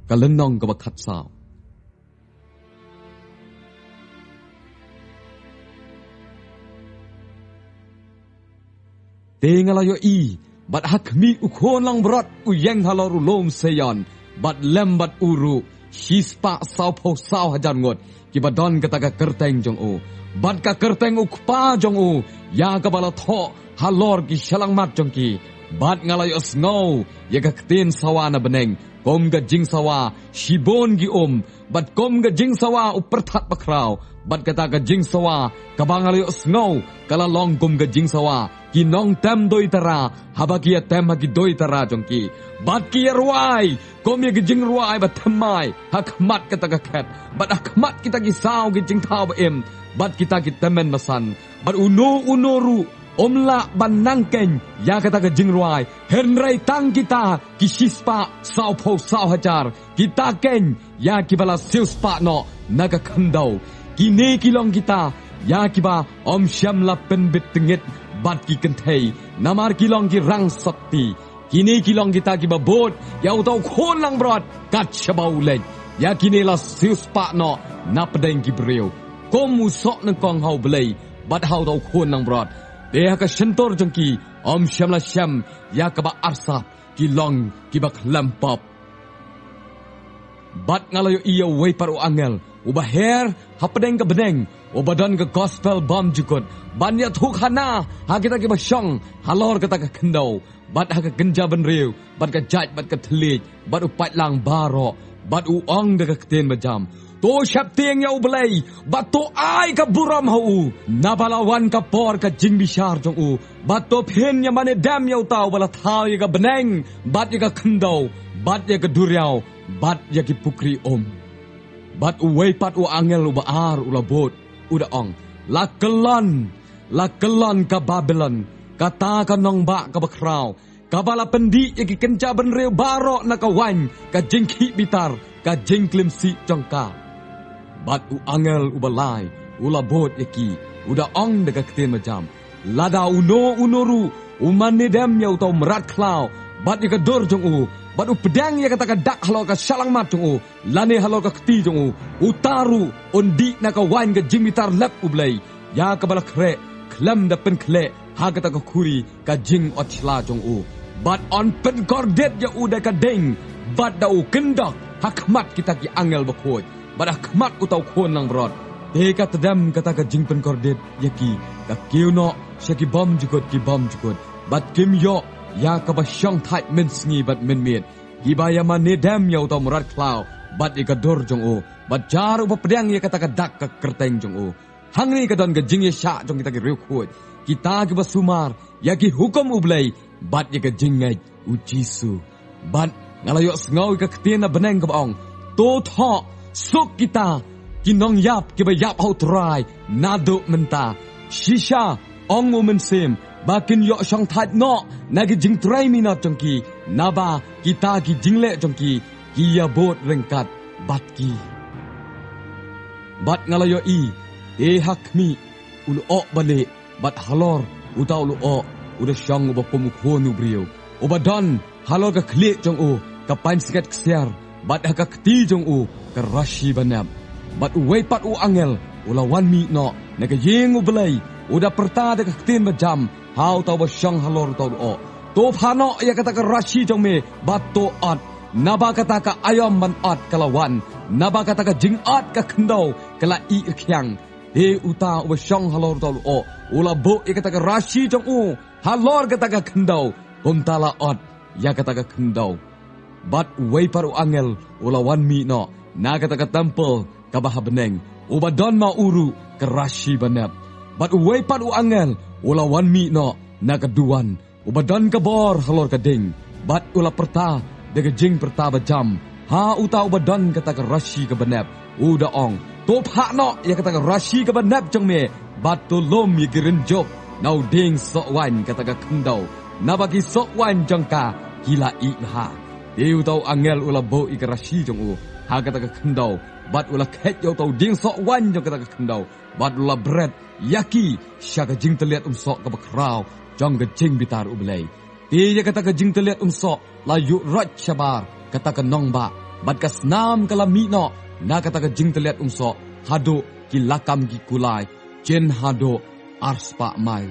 kalenong ka bakat sao. Tengalayo i, bat hakmi ukon lang berat uyeng halaru lom seyan, bat lembat uru, shispa sao po sao hajar ngot, kibadon kataga kerteng jong o, bat ka kerteng ukpa jong o, ya kabala tho halor ki shalang mat jong ki, bat ngalayo snow, ya kaktin sawa na beneng, kom ga jing sawa, shibon gi bat kom ga jing sawa upertat bakraw, bat kataga jing sawa, kabangalayo snow, kalalong kom ga jing sawa, kinong tem doi tara, habakia tem hagi doi tara jongki. Bat kia ruai, kom ya gijing ruai bat temai, hakmat kata kaket, bat hakmat kita gisau gijing tau em, bat kita temen masan, bat uno ru, omla ban nangken, ya kata gijing ruai, henrai tang kita, kisispa, sao po sao hajar, kita ken, ya kibala silspa no, naga kandau, kini kilong kita, ya kiba om syam la penbit tengit, bat ki kentai, namar kilong ki rang sakti, kini kilong kita ki babot, ya utau khon lang brot, kat shabau len, ya kini la sius pak no, na pedeng ki breu, kom usok nang kong hau belai, bat hau tau khon lang brot, deha ka shentor jengki, om syam la syam, ya kaba arsap, kilong ki bak lampap. Bat ngalayo iya way paru angel, ubaher, hapedeng ka bedeng, ubadan ke gospel bom jukut, banyak thuk hana, ha kita ki basyong, halor kita ka kendau, bat ha ka genja benriu, bat ka jaj, bat ka telit, bat upat lang baro, bat uong de ka keten bajam, to syap tieng ya ubelay, bat to ay ka buram hau, nabalawan ka por ka jing bishar jong u, bat to pin ya mane dam ya utau, bala thao ya ka beneng, bat ya ka kendau, bat ya ka duriau, bat ya ki pukri bat uway pat u angel u baar u labot, uda ong, la kelon ka Babylon, kata ka nong ba ka bakraw, kabala pendi ya ki kenca benreu baro na ka wany, ka jingki bitar, ka jingklimsi jongka, bat u angel u balay, u labot ya ki, uda ong de ka keten majam, lada unoru, u manidem ya utau merat klaw, bat ya ka dor jong u, bat u pedang ya kata ka dak halo ka shalang mat jong u, lane halo ka kti jong u, utaru ondi na ka wine ka jimitar lep u blay, ya ka bala kre, klem da pen kle, ha kata ka kuri ka jing otla jong u, bat on pen kordet ya u da ka deng, bat da u kendak, hakmat kita ki angel bakoy, bat hakmat u tau kon lang brod, te ka tedam kata ka jing pen kordet ya ki, ka kiu no, siya ki bom jukot, bat kim yo, ya ka ba syang thai men sngi bat men miet, gibaya manedam ya utau murat klau, bat ikador jong o, bat jar upa pedang ya kata ka dak ka kerteng jong o, hangni ka don ka jing ya sya jong kita ki riu kuat, kita ki basumar, ya ki hukum ublay, bat ya ka jingay ujisu, bat ngalayo sngaw ka ketien na beneng ka baong, to tho, suk kita, kinong yap ki ba yap hau try, nado menta, shisha, ong o mensim, bakin yo syang thai no, nagi jing try minat jongki, naba kita ki jingle jongki, kia bot rengkat bat ki. Bat ngalayo i, hakmi, ulu ok balik, bat halor, uta ulu ok, uda syang uba pumukhonu brio, uba don, halor ka klik jong u, ka pain sikat kesiar, bat haka kti jong u, ka rashi banam, bat uway pat u angel, ulawan mi no, naga yeng u belay, uda perta de ka ktin bajam, hau tau ba syang halor tau o, to phano ya kata ka rashi jong me, bat to at, naba kata ka ayam man at kalawan, naba kata ka jing at ka kendau, kala i irkyang, uta ba syang halor tau o, ula bo ya kata ka rashi jong u, halor kata ka kendau, kumtala at, ya kata ka kendau, bat way paru angel, ula wan mi no, na kata ka temple, kabah beneng, uba don ma uru, ka rashi banap, bat way paru angel, ula wan mi no, na kaduan, ubadan ka bor halor ka ding, bat ula perta, de jing perta bajam, ha uta ubadan kata ka rashi ka banap, uda ong, top ha no, ya kata ka rashi ka banap jong me, bat to lom ya girenjok, nau ding sok wan kata ka kendau, na bagi sok wan jong ka, gila i ha, de utau angel ula bo i ka rashi jong u, ha kata ka kendau, bat ula ket yau tau ding sok wan jong kata ka kendau, bat ula bread, yaki, syaka jing terlihat sok ke bakraw, jong ke jing bitar ublay. Dia kata ke jing terlihat sok, layu rot syabar, kata ke nong ba, bat kas nam kalami no na kata ka jing teliat umso hado ki lakam ki kulai jen hado arspa mai